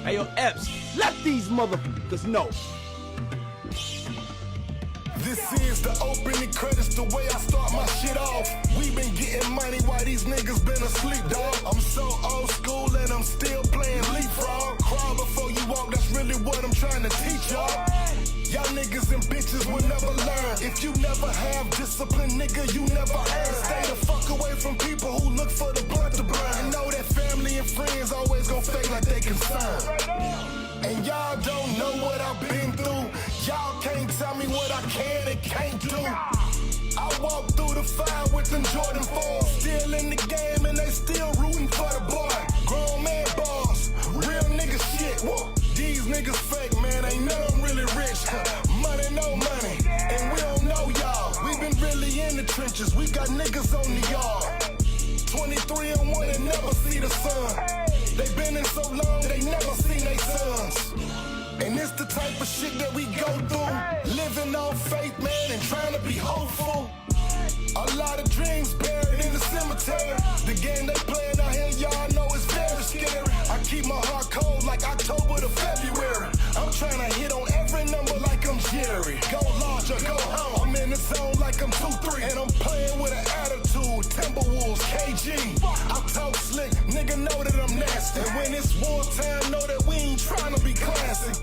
Hey, yo, Epps, let these motherfuckers know. This is the opening credits, the way I start my shit off. We been getting money while these niggas been asleep, dog. I'm so old school and I'm still playing leapfrog. Crawl before you walk, that's really what I'm trying to teach y'all. Y'all niggas and bitches will never learn. If you never have discipline, nigga, you never earn. Stay the fuck away from people who look for the blunt to burn. And know that family and friends always gon' fake like they concerned. And y'all don't know what I've been through. Y'all can't tell me what I can and can't do. I walk through the fire with them Jordan 4s. Still in the game and they still rooting for the boy. Grown man boss, real nigga shit. Whoa. These niggas fake, man, ain't none of them really rich. Money, no money, and we don't know y'all. We been really in the trenches, we got niggas on the yard. 23 and 1 and never see the sun. They been in so long, they never seen their sons. And it's the type of shit that we go through. Living on faith, man, and trying to be hopeful. A lot of dreams buried in the cemetery. The game they playing out here, y'all know it's very scary. I keep my heart cold like October to February. I'm trying to hit on every number like I'm Jerry. Go large or go home. I'm in the zone like I'm 2-3. And I'm playing with an attitude. Timberwolves, KG. I talk slick, nigga know that I'm nasty. And when it's wartime, know that we ain't trying to be classy.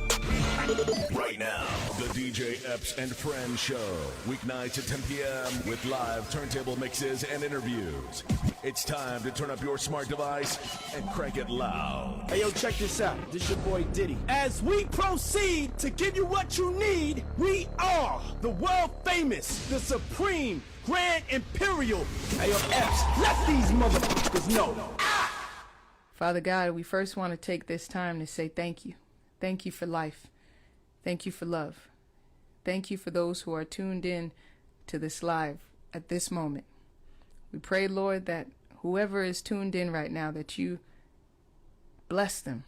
Right now, the DJ Epps and Friends Show. Weeknights at 10 p.m. with live turntable mixes and interviews. It's time to turn up your smart device and crank it loud. Hey, yo, check this out. This your boy Diddy. As we proceed to give you what you need, we are the world famous, the supreme, grand imperial. Hey, yo, Epps, let these motherfuckers know. Father God, we first want to take this time to say thank you. Thank you for life. Thank you for love. Thank you for those who are tuned in to this live at this moment. We pray, Lord, that whoever is tuned in right now, that you bless them.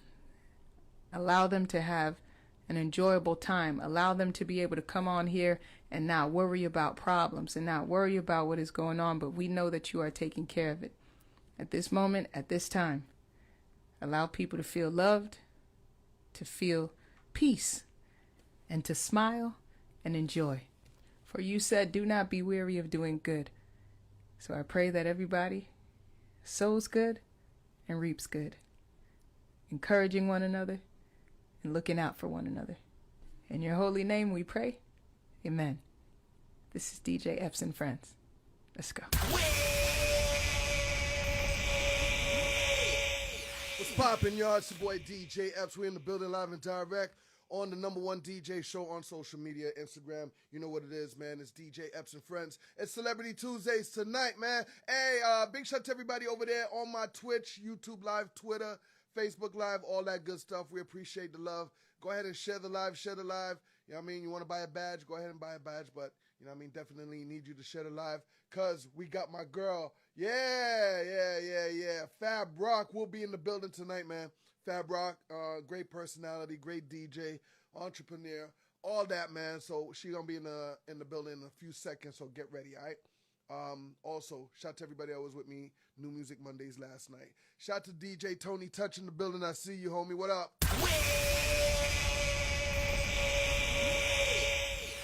Allow them to have an enjoyable time. Allow them to be able to come on here and not worry about problems and not worry about what is going on, but we know that you are taking care of it. At this moment, at this time, allow people to feel loved, to feel peace, and to smile and enjoy. For you said, do not be weary of doing good. So I pray that everybody sows good and reaps good, encouraging one another and looking out for one another. In your holy name we pray. Amen. This is DJ Epps and Friends. Let's go. What's poppin', y'all? It's your boy DJ Epps. We're in the building live and direct on the #1 DJ show on social media, Instagram. You know what it is, man. It's DJ Epps and Friends. It's Celebrity Tuesdays tonight, man. Hey, big shout to everybody over there on my Twitch, YouTube Live, Twitter, Facebook Live, all that good stuff. We appreciate the love. Go ahead and share the live, You know what I mean? You want to buy a badge, go ahead and buy a badge. But, you know what I mean? Definitely need you to share the live because we got my girl. Yeah. Fab Rock will be in the building tonight, man. Fab Rock, great personality, great DJ, entrepreneur, all that, man. So she gonna be in the building in a few seconds. So get ready, all right? Also, shout to everybody that was with me, New Music Mondays last night. Shout to DJ Tony Touch in the building. I see you, homie. What up?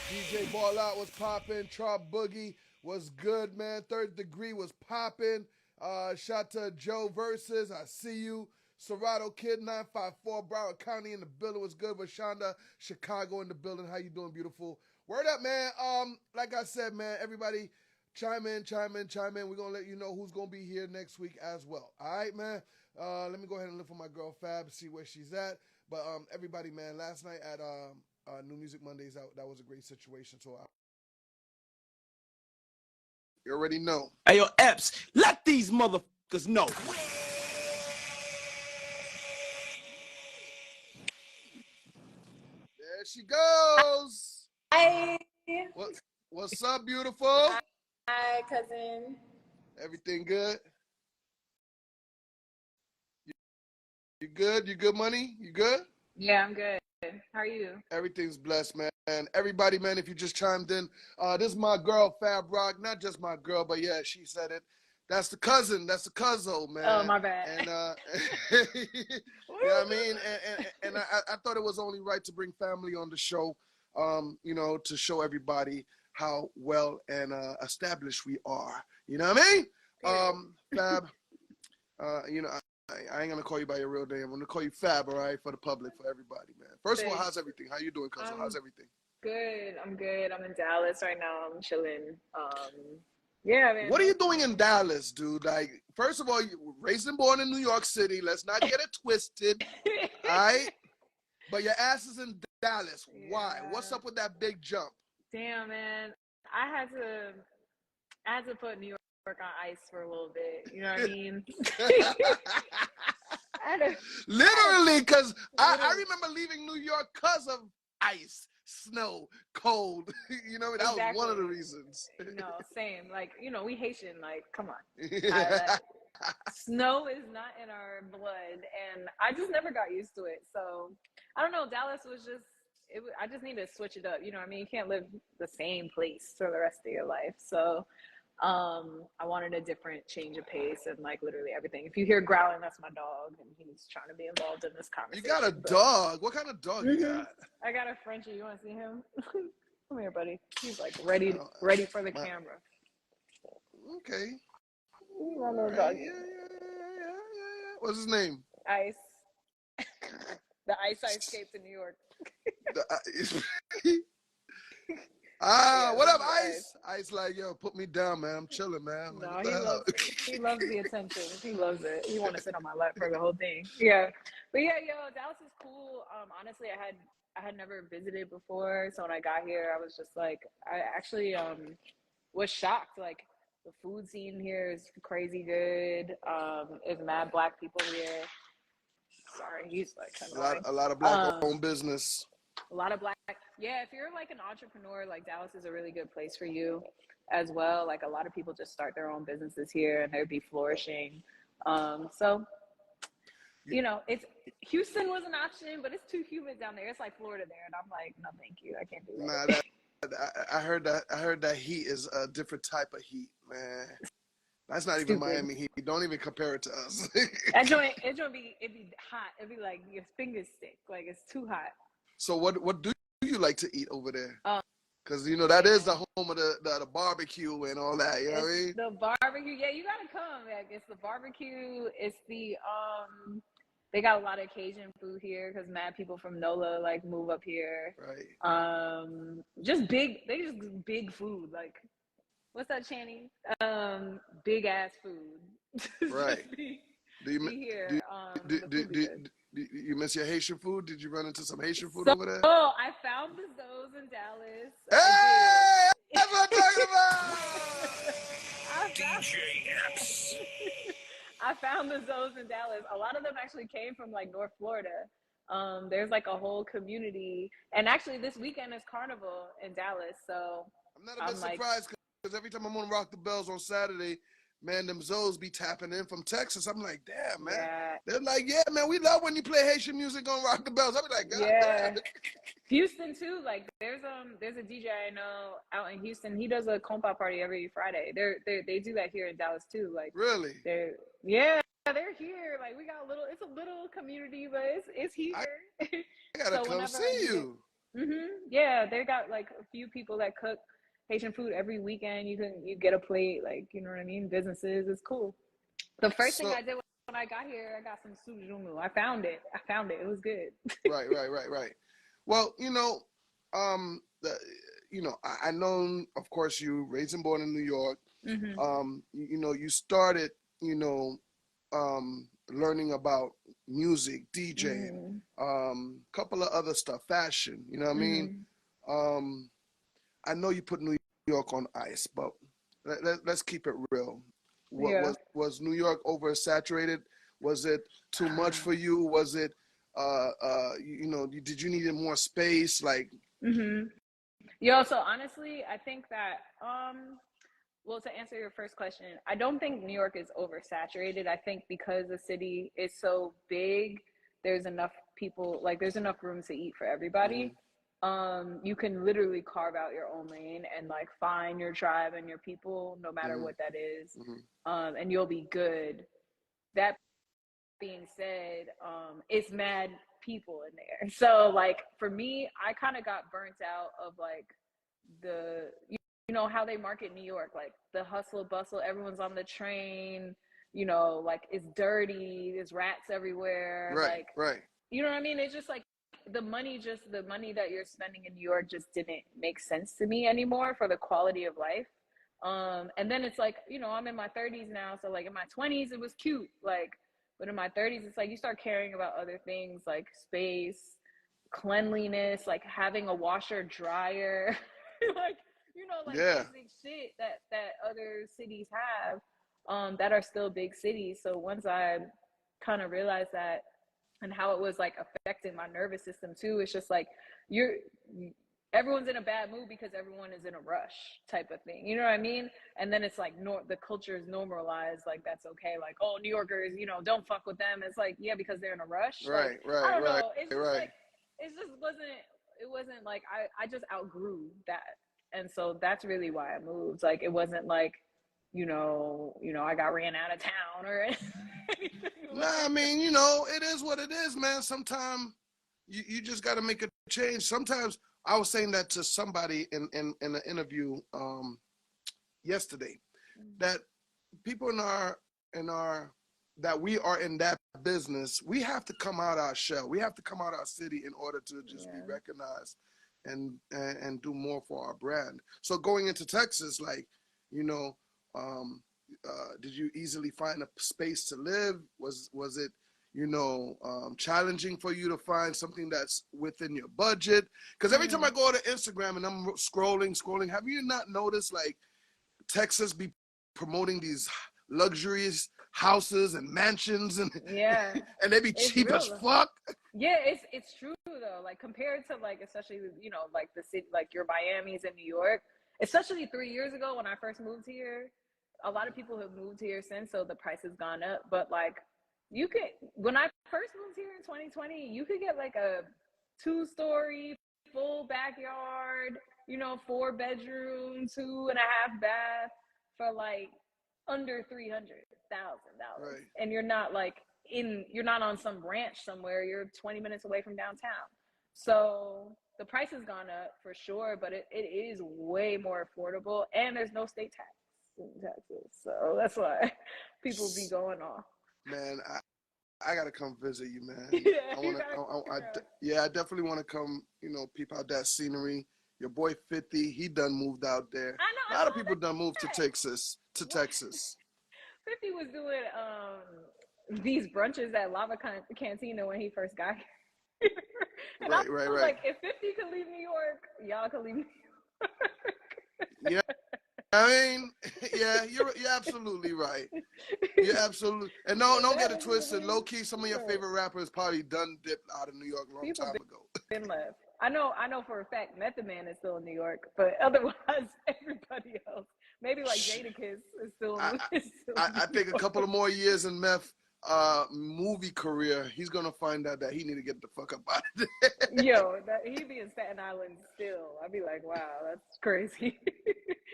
DJ Ball Out was popping. Trop Boogie was good, man. Third Degree was popping. Shout to Joe Versus. I see you. Serato Kid 954 Broward County in the building was good. Rashonda Chicago in the building. How you doing, beautiful? Word up, man. Like I said, man, everybody chime in. We're gonna let you know who's gonna be here next week as well. All right, man. Let me go ahead and look for my girl Fab, see where she's at. But everybody, man, last night at New Music Mondays, that was a great situation. So you already know. Hey, yo, Epps, let these motherfuckers know. There she goes. Hi. What's up, beautiful? Hi, cousin. Everything good? You good? You good, money? You good? Yeah, I'm good. How are you? Everything's blessed, man. Everybody, man, if you just chimed in, this is my girl, Fab Rock. Not just my girl, but yeah, she said it. That's the cousin. That's the cuzzo, man. Oh, my bad. And you know what I mean? And I thought it was only right to bring family on the show, you know, to show everybody how well and established we are. You know what I mean? Fab, you know, I ain't gonna call you by your real name. I'm gonna call you Fab, all right, for the public, for everybody, man. First of all, how's everything? How you doing, cousin? How's everything? Good. I'm good. I'm in Dallas right now. I'm chilling. Yeah, man. What are you doing in Dallas, dude? Like, first of all, you raised and born in New York City. Let's not get it twisted, all right? But your ass is in Dallas. Yeah. Why? What's up with that big jump? Damn, man. I had to put New York on ice for a little bit. You know what I mean? Literally, because I remember leaving New York because of ice, snow, cold. You know, that was one of the reasons. No, same. Like, you know, we Haitian. Like, come on. Snow is not in our blood, and I just never got used to it. So, I don't know. Dallas was just, I just need to switch it up. You know what I mean? You can't live the same place for the rest of your life. So, I wanted a different change of pace and like literally everything. If you hear growling, that's my dog, and he's trying to be involved in this conversation. You got a dog? What kind of dog you got? I got a Frenchie. You want to see him? Come here, buddy. He's like ready for the camera. Okay. My little dog. Yeah. What's his name? Ice. The ice skates in New York. What up, Ice? Ice like, yo, put me down, man. I'm chilling, man. No, he loves the attention. He loves it. He want to sit on my lap for the whole thing. Yeah. But yeah, Dallas is cool. Honestly, I had never visited before, so when I got here, I was just like, I actually was shocked. Like, the food scene here is crazy good. There's mad black people here. Sorry, he's like a lot of black-owned business. A lot of black. Yeah, if you're like an entrepreneur, like Dallas is a really good place for you as well. Like a lot of people just start their own businesses here and they'd be flourishing. So, you know, Houston was an option, but it's too humid down there. It's like Florida there. And I'm like, no, thank you. I can't do that. Nah, I heard that heat is a different type of heat, man. That's not even Miami heat. Don't even compare it to us. That joint, it'd be hot. It'd be like your fingers stick. Like it's too hot. So what do you like to eat over there? Because, you know, that is the home of the barbecue and all that, you know what I mean? The barbecue, yeah, you gotta come. Like, it's the barbecue, it's the, they got a lot of Cajun food here because mad people from NOLA, like, move up here. Right. Just big food. Like, what's that, Channing? Big ass food. Right. Do you miss your Haitian food? Did you run into some Haitian food over there? Oh, I found the Zoes in Dallas. Hey! That's what I'm talking about! DJ Epps. I found the Zoes in Dallas. A lot of them actually came from like North Florida. There's like a whole community. And actually this weekend is Carnival in Dallas. So I'm not a bit surprised because every time I'm on Rock the Bells on Saturday, man, them Zoes be tapping in from Texas. I'm like, damn, man. Yeah. They're like, yeah, man, we love when you play Haitian music on Rock the Bells. I be like, God damn. Houston too. Like, there's a DJ I know out in Houston. He does a compa party every Friday. They do that here in Dallas too. Like, really? They're here. Like, we got it's a little community, but it's here. I gotta come see you. Yeah, they got like a few people that cook Haitian food every weekend. You get a plate, like, you know what I mean? Businesses, it's cool. The first thing I did when I got here, I got some sujumu. I found it. It was good. Right. Well, you know, I know, of course, you raised and born in New York. You know, you started, you know, learning about music, DJing, couple of other stuff, fashion. You know what I mean? I know you put New York on ice, but let's keep it real. Was New York oversaturated? Was it too much for you? Was it, you know, did you need more space? Like, Yo, so honestly, I think that, well, to answer your first question, I don't think New York is oversaturated. I think because the city is so big, there's enough people, like there's enough room to eat for everybody. you can literally carve out your own lane and like find your tribe and your people, no matter what that is, and you'll be good. That being said, it's mad people in there. So like for me, I kind of got burnt out of like the you know how they market New York, like the hustle bustle, everyone's on the train, you know, like it's dirty, there's rats everywhere, like you know what I mean? It's just like the money that you're spending in New York just didn't make sense to me anymore for the quality of life. And then it's like, you know, I'm in my 30s now, so like in my 20s it was cute, like, but in my 30s it's like you start caring about other things like space, cleanliness, like having a washer dryer, like, you know, like basic shit that other cities have, that are still big cities. So once I kind of realized that and how it was like affecting my nervous system too, it's just like everyone's in a bad mood because everyone is in a rush type of thing, you know what I mean? And then it's like the culture is normalized, like that's okay, like, oh, New Yorkers, you know, don't fuck with them. It's like, yeah, because they're in a rush. I don't know, it's just like it just wasn't like I just outgrew that. And so that's really why I moved. Like it wasn't like, you know, I got ran out of town or anything. Nah, I mean, you know, it is what it is, man. Sometimes you just got to make a change. Sometimes I was saying that to somebody in an interview yesterday, that people in our that we are in that business, we have to come out our shell. We have to come out our city in order to just be recognized and do more for our brand. So going into Texas, like, you know, did you easily find a space to live? Was it, you know, challenging for you to find something that's within your budget? Because every time I go to Instagram and I'm scrolling, have you not noticed like Texas be promoting these luxurious houses and mansions and and they be cheap as fuck? Yeah, it's true though. Like compared to like, especially, you know, like the city, like your Miami's in New York, especially 3 years ago when I first moved here. A lot of people have moved here since, so the price has gone up. But like, you could, when I first moved here in 2020, you could get like a 2-story full backyard, you know, 4-bedroom, 2.5 bath for like under $300,000, and you're not like you're not on some ranch somewhere. You're 20 minutes away from downtown. So the price has gone up for sure, but it is way more affordable, and there's no state tax in Texas, so that's why people be going off. Man, I gotta come visit you, man. Yeah, I definitely want to come, you know, peep out that scenery. Your boy 50, he done moved out there. I know, a lot of people done moved to Texas. 50 was doing these brunches at Lava Cantina when he first got here. And I was like, if 50 could leave New York, y'all could leave New York. Yeah. I mean, yeah, you're absolutely right. You're absolutely, and don't get it twisted. Low key, some of your favorite rappers probably done dipped out of New York a long time ago. Been left. I know for a fact Method Man is still in New York, but otherwise everybody else, maybe like Jadakiss is still. I think a couple of more years in Meth movie career, he's gonna find out that he need to get the fuck up out of there. Yo, he'd be in Staten Island still. I'd be like, wow, that's crazy.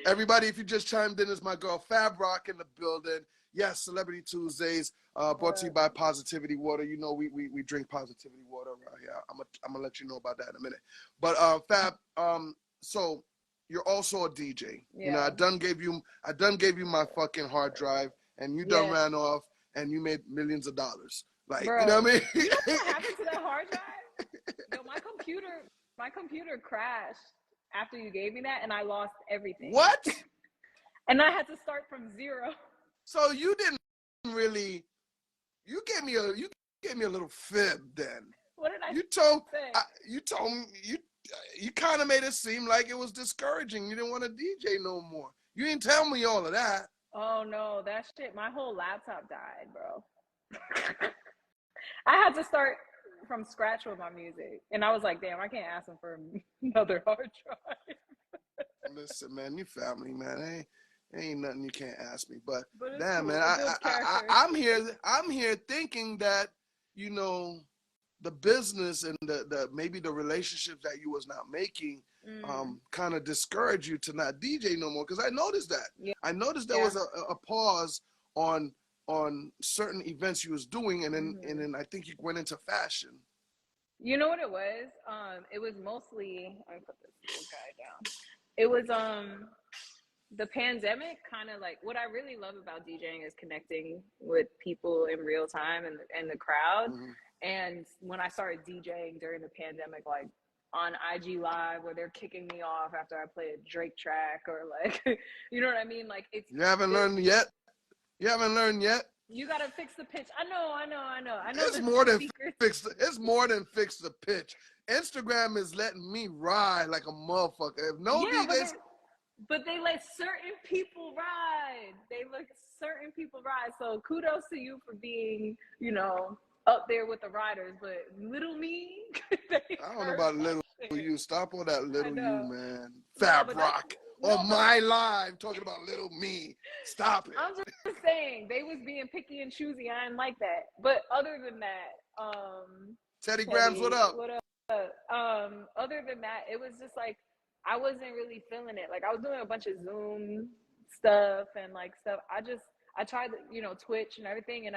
Everybody, if you just chimed in, is my girl Fab Rock in the building. Yes, Celebrity Tuesdays, brought to you by Positivity Water. You know, we drink Positivity Water around here. I'm gonna let you know about that in a minute. But Fab, so you're also a DJ. Yeah. You know, I done gave you my fucking hard drive, and you done ran off, and you made millions of dollars. Like, bro, you know what I mean? You know what happened to that hard drive? Yo, my computer crashed after you gave me that, and I lost everything. What? And I had to start from zero. So you didn't really. You gave me a little fib then. What did I say? You told me you kind of made it seem like it was discouraging. You didn't want to DJ no more. You didn't tell me all of that. Oh no, that shit. My whole laptop died, bro. I had to start from scratch with my music, and I was like, damn, I can't ask him for another hard drive. Listen, man, you family, man. Ain't nothing you can't ask me. But damn, cool. Man, I'm here thinking that, you know, the business and the maybe the relationships that you was not making kind of discouraged you to not DJ no more? Because I noticed that. Yeah. I noticed there was a pause on certain events you was doing, and then I think you went into fashion. You know what it was? It was mostly, let me put this little guy down. It was the pandemic kind of like, what I really love about DJing is connecting with people in real time and the crowd. And when I started DJing during the pandemic, like on IG Live where they're kicking me off after I play a Drake track or like, you know what I mean? Like it's. You haven't learned yet? You haven't learned yet? You gotta fix the pitch. I know. It's more than it's more than fix the pitch. Instagram is letting me ride like a motherfucker. If no DJs, but they let certain people ride. So kudos to you for being, up there with the riders. But little me, I don't know about little you. Stop all that little you, man. Fab Rock on my live talking about little me. Stop it. I'm just saying they was being picky and choosy. I didn't like that. But other than that, Teddy Grams, what up? What up? Other than that, it was just like I wasn't really feeling it. Like I was doing a bunch of Zoom stuff and like stuff. I tried, Twitch and everything, and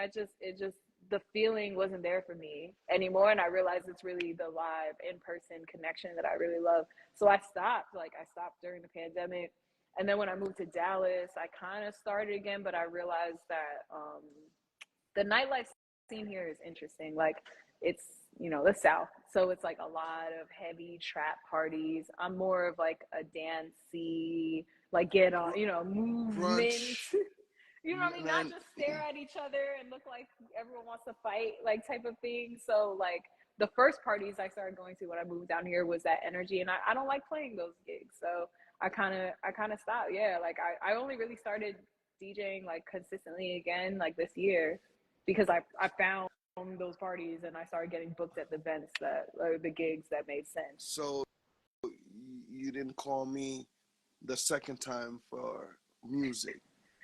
the feeling wasn't there for me anymore. And I realized it's really the live in-person connection that I really love. So I stopped during the pandemic. And then when I moved to Dallas, I kind of started again, but I realized that the nightlife scene here is interesting. Like it's, the South. So it's like a lot of heavy trap parties. I'm more of like a dancey, like get on, movement. You know what I mean? Not just stare at each other and look like everyone wants to fight, like type of thing. So like the first parties I started going to when I moved down here was that energy, and I don't like playing those gigs. So I kind of stopped. Yeah, like I only really started DJing like consistently again like this year because I found those parties and I started getting booked at the events or the gigs that made sense. So you didn't call me the second time for music.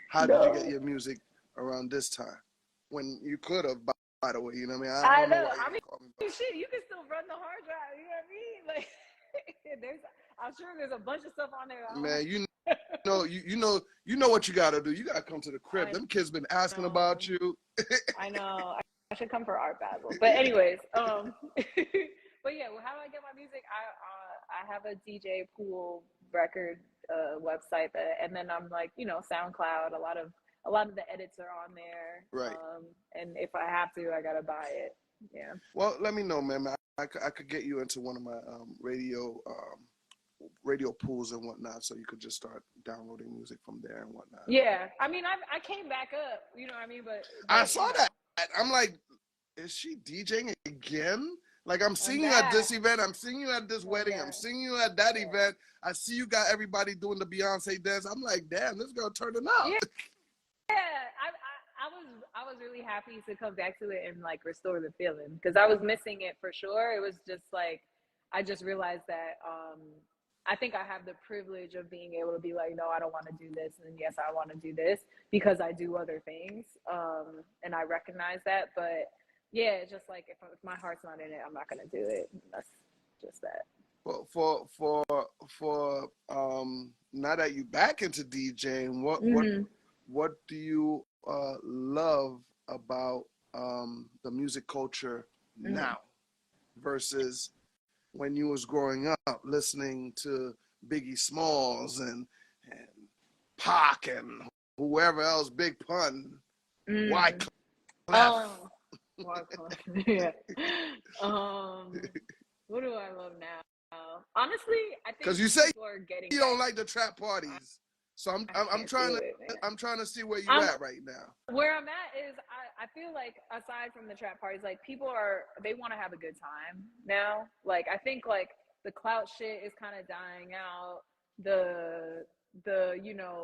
How did you get your music around this time? When you could have, by the way, you know what I mean? I know. I mean, shit, you can still run the hard drive. You know what I mean? Like, I'm sure there's a bunch of stuff on there. Man, you know what you gotta do. You gotta come to the crib. Them kids been asking about you. I know. I should come for art battle. But anyways, but yeah, well, how do I get my music? I have a DJ pool record website and then I'm like, SoundCloud, a lot of the edits are on there. Right. And if I have to, I gotta buy it. Yeah. Well, let me know, man. I could get you into one of my radio pools and whatnot, so you could just start downloading music from there and whatnot. Yeah. I mean, I came back up, you know what I mean? But I saw that. I'm like, is she DJing again? Like, I'm seeing you at this event. I'm seeing you at this wedding. I'm seeing you at that event. I see you got everybody doing the Beyonce dance. I'm like, damn, this girl turning up. Yeah. I was really happy to come back to it and like restore the feeling because I was missing it for sure. It was just like, I just realized that I think I have the privilege of being able to be like, no, I don't want to do this. And yes, I want to do this because I do other things. And I recognize that. But yeah, it's just like if my heart's not in it, I'm not going to do it. That's just that. Well, for now that you back into DJing, what do you love about the music culture now versus when you was growing up listening to Biggie Smalls and Pac and whoever else, Big Pun, Wyclef? Yeah. What do I love now? Honestly, I think because you say people are getting you don't like the trap parties, so I'm trying to see where you're at right now. Where I'm at is I feel like aside from the trap parties, like people they want to have a good time now. Like I think like the clout shit is kind of dying out. The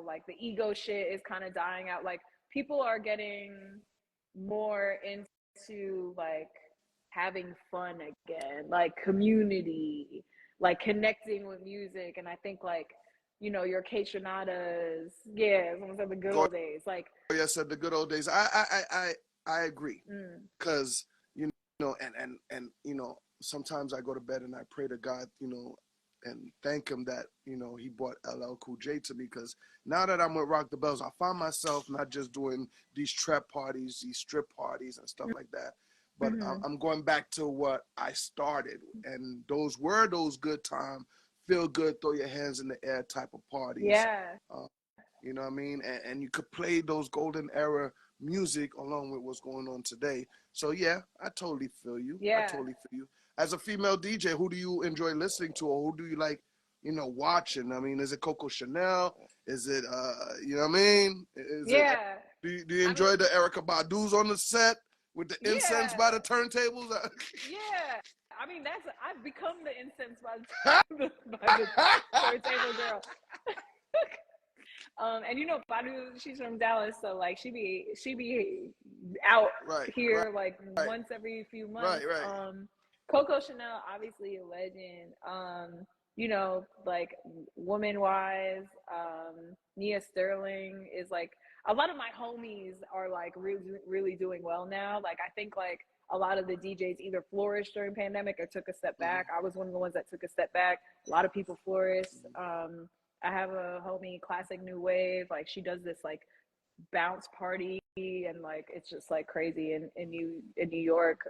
like the ego shit is kind of dying out. Like people are getting more into like having fun again, like community, like connecting with music. And I think like, your Kaytronadas, someone said the good old days. Like I said the good old days. I agree. Because know, and you know, sometimes I go to bed and I pray to God, you know, and thank him that, you know, he brought LL Cool J to me, because now that I'm with Rock the Bells, I find myself not just doing these trap parties, these strip parties and stuff like that, but I'm going back to what I started, and those were those good time, feel good, throw your hands in the air type of parties. Yeah. You know what I mean? And you could play those golden era music along with what's going on today. So yeah, I totally feel you. I Yeah. totally feel you. As a female DJ, who do you enjoy listening to, or who do you like, you know, watching? I mean, is it Coco Chanel? Is it you know what I mean? Is it Yeah. do you enjoy the Erykah Badu's on the set with the incense by the Yeah. turntables? Yeah. I mean, I've become the incense by the turntable girl. And you know, Badu, she's from Dallas, so like she be out here like once every few months. Coco Chanel, obviously a legend. You know, like woman wise, Nia Sterling is like, a lot of my homies are like really doing well now. Like I think like a lot of the DJs either flourished during pandemic or took a step back. I was one of the ones that took a step back. A lot of people flourished. I have a homie, Classic New Wave. Like she does this like bounce party, and like it's just like crazy in New York.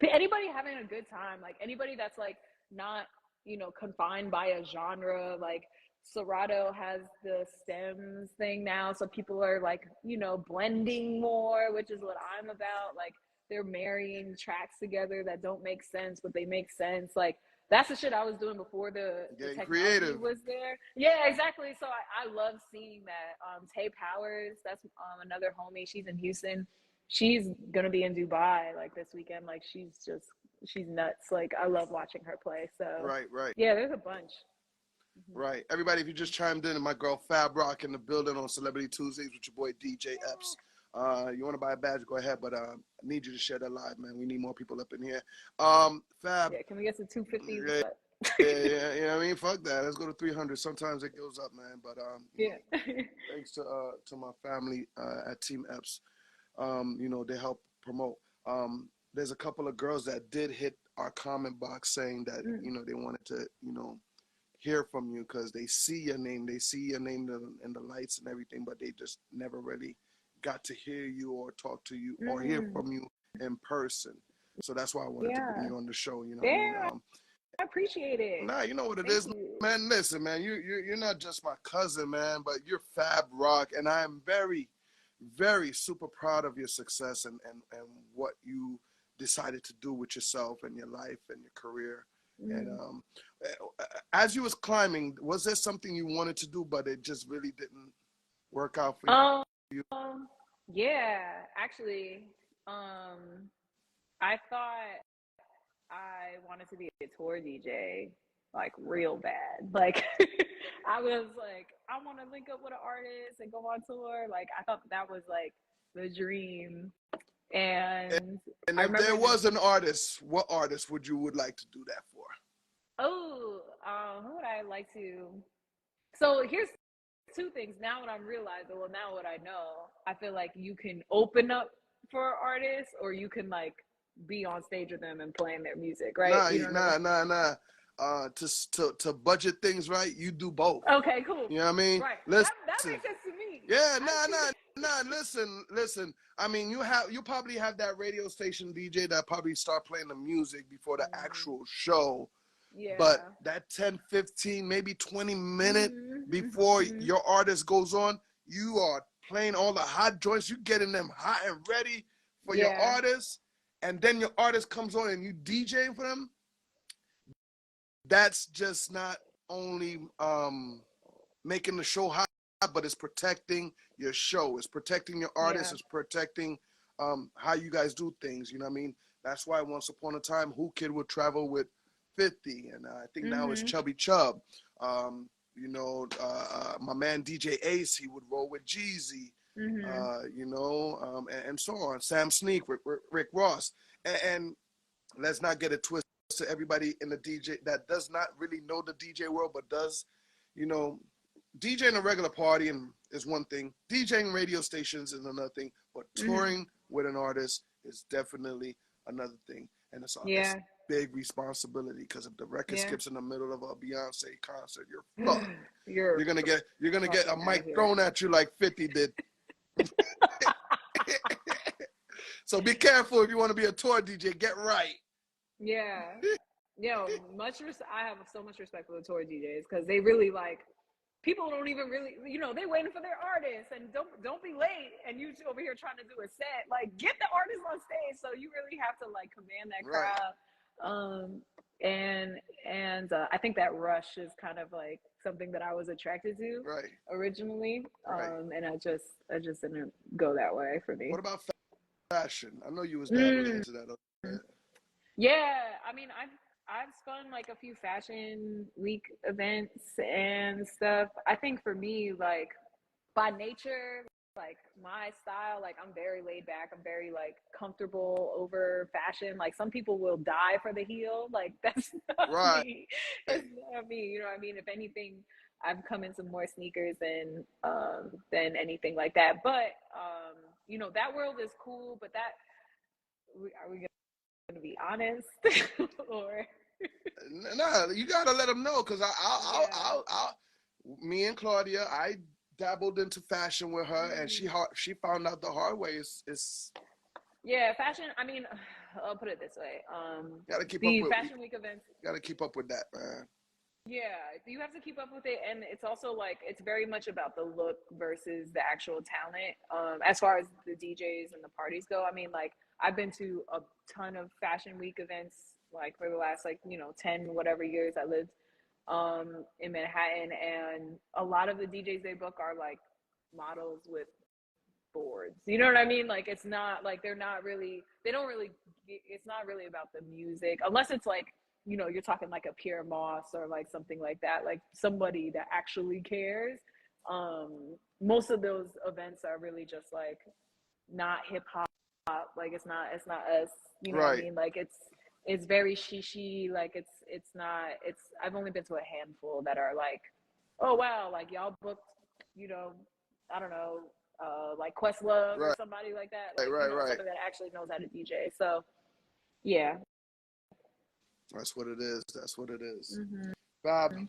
Anybody having a good time, like anybody that's like not, you know, confined by a genre. Like Serato has the stems thing now, so people are like, you know, blending more, which is what I'm about. Like they're marrying tracks together that don't make sense, but they make sense. Like that's the shit I was doing before the technology creative was there. Yeah, exactly. So I love seeing that. Tay Powers, that's another homie. She's in Houston. She's gonna be in Dubai like this weekend. Like she's nuts. Like I love watching her play. So right. Yeah, there's a bunch. Right. Everybody, if you just chimed in, and my girl Fab Rock in the building on Celebrity Tuesdays with your boy DJ Epps. You want to buy a badge, go ahead, but I need you to share that live, man. We need more people up in here. Fab. Yeah, can we get to 250? Yeah, you know what I mean? Fuck that. Let's go to 300. Sometimes it goes up, man. But yeah. Thanks to my family at Team Epps. You know, they help promote. There's a couple of girls that did hit our comment box saying that, you know, they wanted to, you know, hear from you because they see your name in the lights and everything, but they just never really got to hear you or talk to you or hear from you in person. So that's why I wanted to bring you on the show. You know, I appreciate it. Nah, you know what it Thank is, you. man. Listen, man, you're not just my cousin, man, but you're Fab Rock, and I am very, very super proud of your success and what you decided to do with yourself and your life and your career. And as you was climbing, was there something you wanted to do, but it just really didn't work out for you? Yeah, actually, I thought I wanted to be a tour DJ, like real bad. Like I was like, I want to link up with an artist and go on tour. Like I thought that was like the dream. And if there was an artist, what artist would like to do that for? Oh, who would I like to? So here's two things. Now what I'm realizing, well, now what I know, I feel like you can open up for artists, or you can like be on stage with them and playing their music, right? Nah. To budget things right, you do both. Okay, cool. You know what I mean? Right. Listen, that makes sense to me. Yeah, nah. Listen. I mean, you probably have that radio station DJ that probably start playing the music before the actual show. Yeah. But that 10, 15, maybe 20 minutes before your artist goes on, you are playing all the hot joints. You getting them hot and ready for your artist. And then your artist comes on and you DJing for them. That's just not only making the show hot, but it's protecting your show. It's protecting your artist. It's protecting how you guys do things. You know what I mean? That's why once upon a time, Who Kid would travel with 50, and I think now it's Chubby Chub. You know, my man DJ Ace, he would roll with Jeezy. You know, and so on. Sam Sneak, Rick Ross, and let's not get it twisted. To everybody in the DJ that does not really know the DJ world, but does, you know, DJing a regular party is one thing. DJing radio stations is another thing. But touring with an artist is definitely another thing, and it's Yeah. big responsibility because if the record Yeah. skips in the middle of a Beyonce concert, you're fucked. You're You're gonna get a fucking mic outta here. thrown at you like 50 did. So be careful if you want to be a tour DJ. Get right. Yeah. Yo, I have so much respect for the tour DJs because they really like. People don't even really, they waiting for their artists, and don't be late. And you over here trying to do a set, like get the artist on stage. So you really have to like command that crowd. And I think that rush is kind of like something that I was attracted to originally. And I just didn't go that way for me. What about fashion? I know you was dabbling into that. Yeah, I mean, I've spun like a few fashion week events and stuff. I think for me, like by nature, like my style, like I'm very laid back. I'm very like comfortable over fashion. Like some people will die for the heel. Like that's not me. It's not me. You know what I mean? If anything, I've come into more sneakers than anything like that. But that world is cool. But are we gonna be honest or? Nah, you gotta let them know because me and Claudia, I dabbled into fashion with her, and she found out the hard way. It's yeah, fashion. I mean, I'll put it this way. Gotta keep the up with fashion week events. Gotta keep up with that, man. Yeah, you have to keep up with it, and it's also like it's very much about the look versus the actual talent. As far as the DJs and the parties go, I mean, like I've been to a ton of fashion week events, like for the last 10 whatever years I lived in Manhattan, and a lot of the DJs they book are like models with boards. You know what I mean? Like it's not like it's not really about the music unless it's like you're talking like a Pierre Moss or like something like that, like somebody that actually cares. Most of those events are really just like not hip hop, like it's not us, what I mean? Like it's very shishi, like it's not, I've only been to a handful that are like, oh wow, like y'all booked, I don't know, like Questlove or somebody like that, like somebody that actually knows how to DJ. So yeah. That's what it is. That's what it is. Mm-hmm.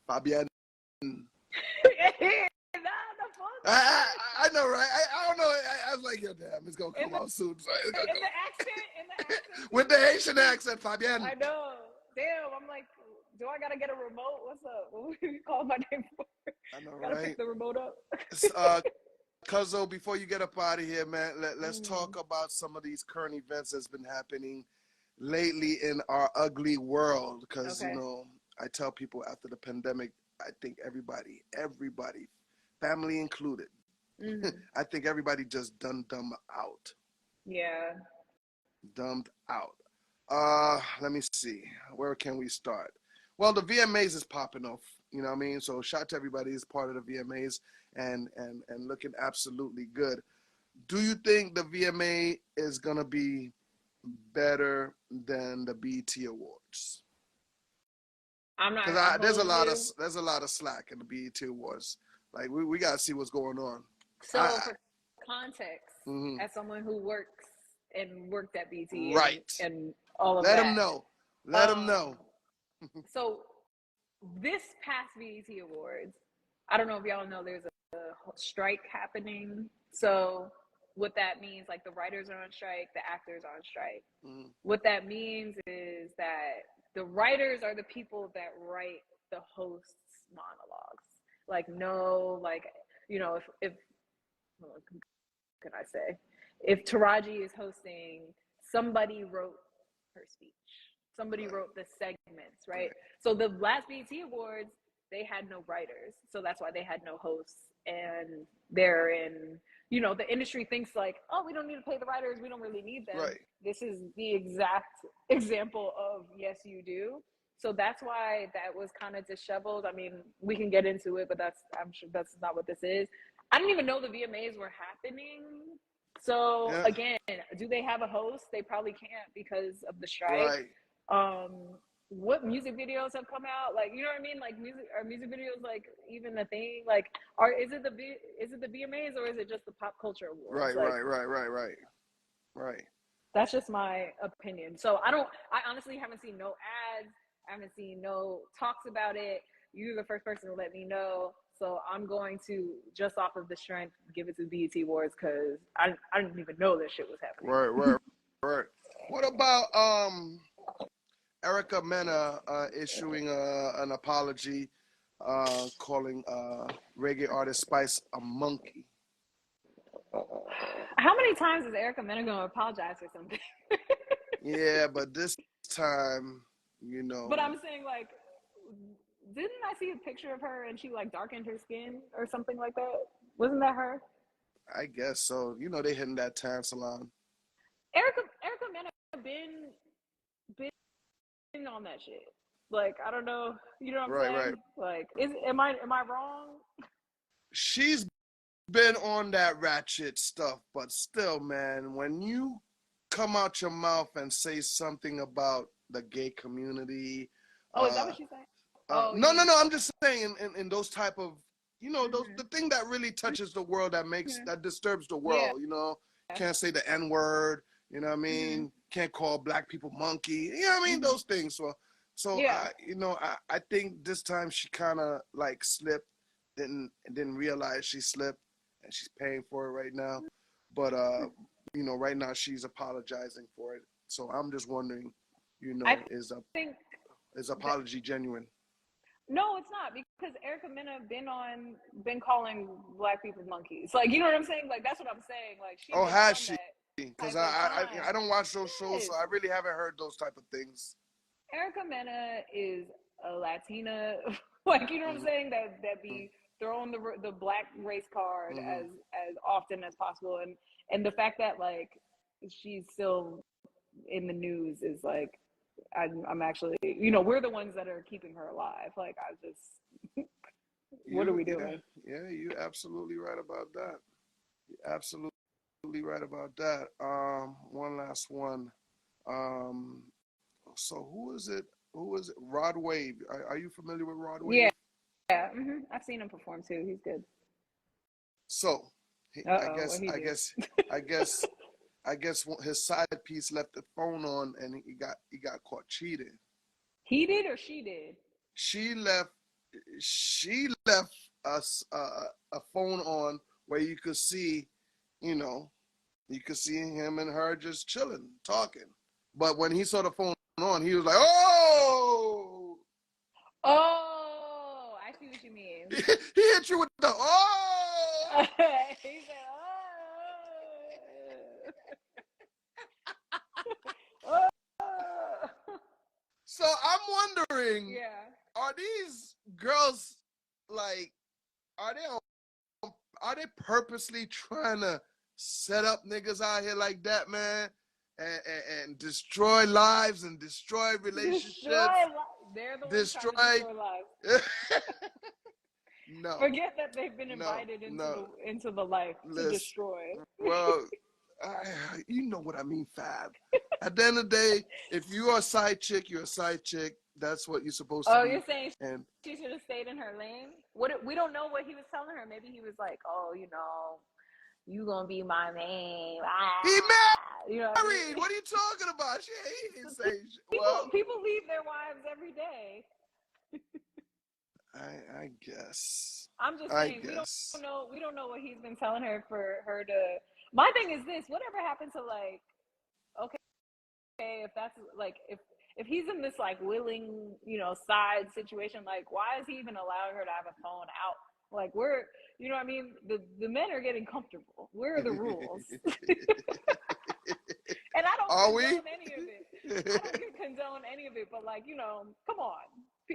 Fabienne. I know, right? I don't know. I was like, yo, damn, it's gonna come out soon. So in the accent. With the Haitian accent, Fabienne. I know. Damn, I'm like, do I gotta get a remote? What's up? What you call my name for? I know, gotta right? pick the remote up. Cuzzo, before you get up out of here, man, let's talk about some of these current events that's been happening lately in our ugly world, because I tell people after the pandemic, I think everybody, family included, I think everybody just dumb out. Yeah. Dumbed out. Let me see. Where can we start? Well, the VMAs is popping off. You know what I mean? So shout out to everybody who's part of the VMAs and looking absolutely good. Do you think the VMA is gonna be better than the BET Awards? I'm not. There's a lot of slack in the BET Awards. Like we gotta see what's going on. So for context, as someone who worked at BET, and all of that, let them know. So this past BET Awards, I don't know if y'all know, there's a strike happening. So what that means, like the writers are on strike, the actors are on strike. What that means is that the writers are the people that write the host's monologues. Like, if what can I say? If Taraji is hosting, somebody wrote her speech. Somebody wrote the segments, right? So the last BET Awards, they had no writers. So that's why they had no hosts. And they're in, the industry thinks like, oh, we don't need to pay the writers. We don't really need them. Right. This is the exact example of yes, you do. So that's why that was kind of disheveled. I mean, we can get into it, but I'm sure that's not what this is. I didn't even know the VMAs were happening. So again, do they have a host? They probably can't because of the strike. Right. What music videos have come out? Like, you know what I mean? Like, music videos like even a thing? Like, is it the VMAs or is it just the pop culture awards? Right. That's just my opinion. So I honestly haven't seen no ads. I haven't seen no talks about it. You're the first person to let me know. So I'm going to, just off of the strength, give it to BET Awards because I didn't even know this shit was happening. Right. What about Erica Mena issuing an apology, calling reggae artist Spice a monkey? How many times is Erica Mena going to apologize for something? Yeah, but this time, you know. But I'm saying, like, didn't I see a picture of her and she, like, darkened her skin or something like that? Wasn't that her? I guess so. You know, they hitting that tan salon. Erica Mena been on that shit. Like, I don't know. You know what I'm saying? Right. Like, am I wrong? She's been on that ratchet stuff, but still, man, when you come out your mouth and say something about the gay community. Is that what she said? No. I'm just saying in those type of, you know, the thing that really touches the world, that disturbs the world. You know, can't say the N-word. You know what I mean? Can't call black people monkey. You know what I mean? Those things. So I think this time she kind of like slipped, didn't realize she slipped, and she's paying for it right now. But you know, right now she's apologizing for it. So I'm just wondering, you know, is apology genuine? No, it's not, because Erica Mena been calling black people monkeys. Like, you know what I'm saying? Like, that's what I'm saying. Like, has she? Because I don't watch those shows, so I really haven't heard those type of things. Erica Mena is a Latina, like, you know what I'm saying? That be throwing the black race card as often as possible, and the fact that, like, she's still in the news is like, I'm actually, you know, we're the ones that are keeping her alive. Like, I just, what are we doing? Yeah, you're absolutely right about that. You're absolutely right about that. One last one. So who is it? Rod Wave. Are you familiar with Rod Wave? Yeah. I've seen him perform too. He's good. So, I guess his side piece left the phone on, and he got caught cheating. He did, or she did? She left us a phone on where you could see, you know, you could see him and her just chilling, talking. But when he saw the phone on, he was like, "Oh, I see what you mean." He hit you with the "oh." He said, "Oh." So I'm wondering, are these girls, like, are they purposely trying to set up niggas out here like that, man, and destroy lives and destroy relationships? They're the ones trying to destroy lives. No. Forget that they've been invited into the life to destroy. Well, you know what I mean, Fab. At the end of the day, if you are a side chick, you're a side chick. That's what you're supposed to be. You're saying she should have stayed in her lane? We don't know what he was telling her. Maybe he was like, "Oh, you know, you gonna be my man." He married. You know what are you talking about? He didn't say. People leave their wives every day. I guess. I'm just saying, we don't know what he's been telling her for her to. My thing is this: whatever happened to, like, okay, if that's like, if he's in this, like, willing, you know, side situation, like, why is he even allowing her to have a phone out? Like, you know what I mean? The men are getting comfortable. Where are the rules? And I don't condone any of it. I don't condone any of it, but, like, you know, come on.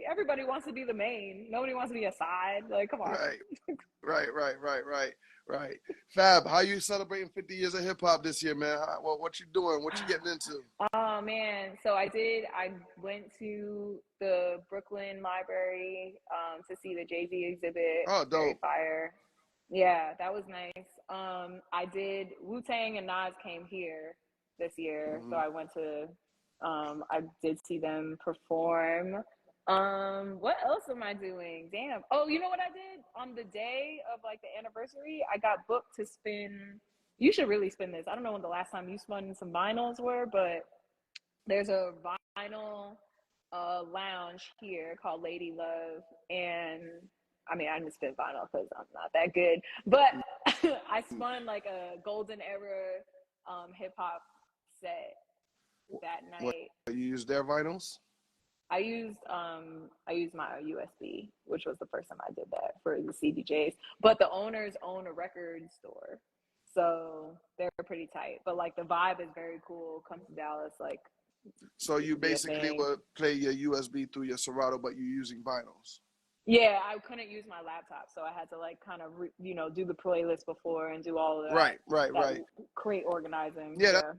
Everybody wants to be the main. Nobody wants to be a side. Like, come on. Right. Fab, how you celebrating 50 years of hip hop this year, man? What you doing? What you getting into? Oh, man. So I went to the Brooklyn Library to see the Jay-Z exhibit. Oh, dope. Very fire. Yeah, that was nice. I did, Wu-Tang and Nas came here this year, so I went to, I did see them perform. What else am I doing? Damn. Oh, you know what I did? On the day of, like, the anniversary, I got booked to spin You should really spin this. I don't know when the last time you spun some vinyls were, but there's a vinyl lounge here called Lady Love, and I mean, I didn't spin vinyl because I'm not that good, but I spun like a golden era hip hop set that night. What, you used their vinyls? I used my USB, which was the first time I did that for the CDJs. But the owners own a record store, so they're pretty tight. But like the vibe is very cool. Come to Dallas, like. So you basically would play your USB through your Serato, but you're using vinyls. Yeah, I couldn't use my laptop, so I had to like kind of do the playlist before and do all of that. Right. Create organizing. Yeah.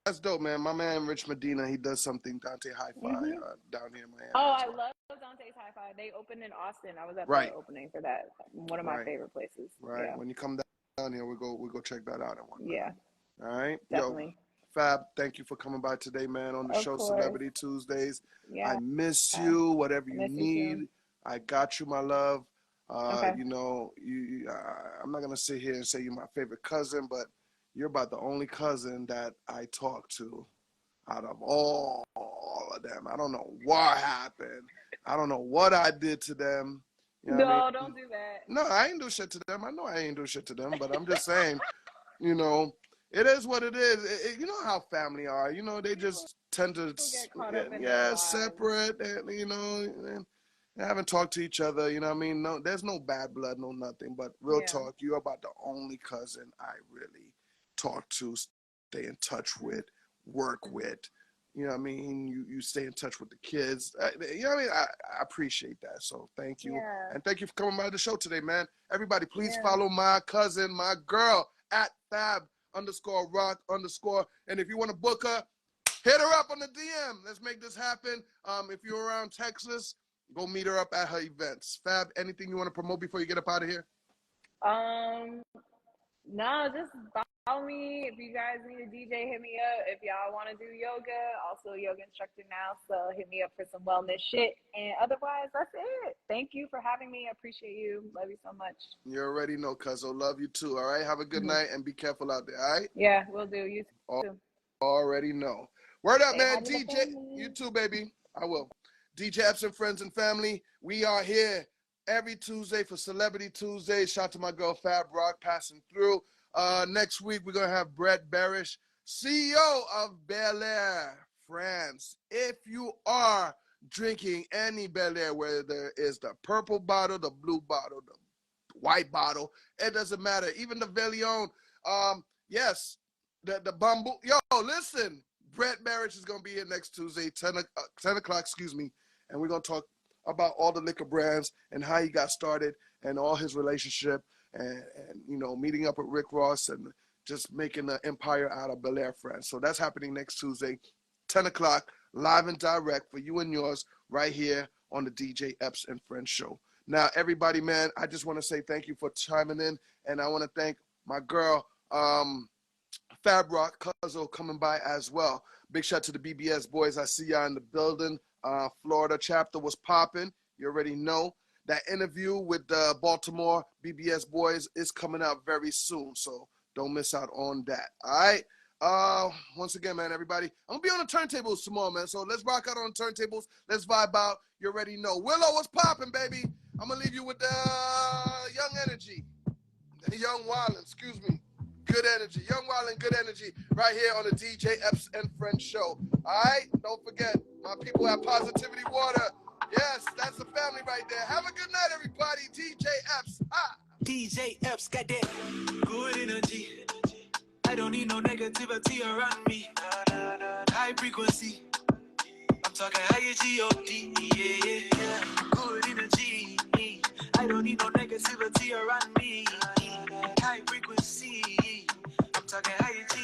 That's dope, man. My man Rich Medina, he does something Dante Hi-Fi down here in Miami. Oh, I love Dante's Hi-Fi. They opened in Austin. I was at the opening for that. One of my favorite places. Right. Yeah. When you come down here, we'll go check that out. Yeah. All right. Definitely. Yo, Fab, thank you for coming by today, man, on the show, course. Celebrity Tuesdays. Yeah. I miss you. Whatever you need, I got you, my love. You know, I'm not gonna sit here and say you're my favorite cousin, but you're about the only cousin that I talk to out of all of them. I don't know what happened. I don't know what I did to them. You know what I mean? Don't do that. No, I ain't do shit to them. I know I ain't do shit to them, but I'm just saying, you know, it is what it is. You know how family are. You know, they just tend to get separate, and, you know, and they haven't talked to each other. You know what I mean? No, there's no bad blood, no nothing. But real talk, you're about the only cousin I really talk to, stay in touch with, work with. You know what I mean? You stay in touch with the kids. You know what I mean? I appreciate that. So thank you. Yeah. And thank you for coming by the show today, man. Everybody, please follow my cousin, my girl, at Fab_Rock_. And if you want to book her, hit her up on the DM. Let's make this happen. If you're around Texas, go meet her up at her events. Fab, anything you want to promote before you get up out of here? No, just follow me. If you guys need a DJ, hit me up. If y'all want to do yoga, also a yoga instructor now, so hit me up for some wellness shit. And otherwise, that's it. Thank you for having me. I appreciate you. Love you so much. You already know, cuzzo. Love you too, all right? Have a good night and be careful out there, all right? Yeah, will do. You too. Already know. Word up, man. DJ, you too, baby. I will. DJ Epps and friends and family, we are here every Tuesday for Celebrity Tuesday. Shout out to my girl Fab Rock passing through. Next week, we're going to have Brett Barish, CEO of Bel Air, France. If you are drinking any Bel Air, whether there is the purple bottle, the blue bottle, the white bottle, it doesn't matter. Even the Velion, yes, the bamboo. Yo, listen, Brett Barish is going to be here next Tuesday, 10 o'clock, and we're going to talk about all the liquor brands and how he got started and all his relationship and you know, meeting up with Rick Ross and just making an empire out of Bel Air, France. So that's happening next Tuesday, 10 o'clock, live and direct for you and yours right here on the DJ Epps and Friends show. Now, everybody, man, I just want to say thank you for chiming in, and I want to thank my girl, Fab Rock, Cuzzo, coming by as well. Big shout out to the BBS boys. I see y'all in the building. Florida chapter was popping. You already know. That interview with the Baltimore BBS boys is coming out very soon, so don't miss out on that. All right? Once again, man, everybody, I'm going to be on the turntables tomorrow, man, so let's rock out on the turntables. Let's vibe out. You already know. Willow, what's popping, baby? I'm going to leave you with the Young Energy. Young Wildin', excuse me. Good energy. Young Wildin', good energy right here on the DJ Epps and Friends show. All right? Don't forget, my people at Positivity Water. Yes, that's the family right there. Have a good night, everybody. DJ Epps. DJ Epps got that good energy. I don't need no negativity around me. High frequency. I'm talking higher G-O-D. Yeah. Good energy. I don't need no negativity around me. High frequency. I'm talking higher G-O-D.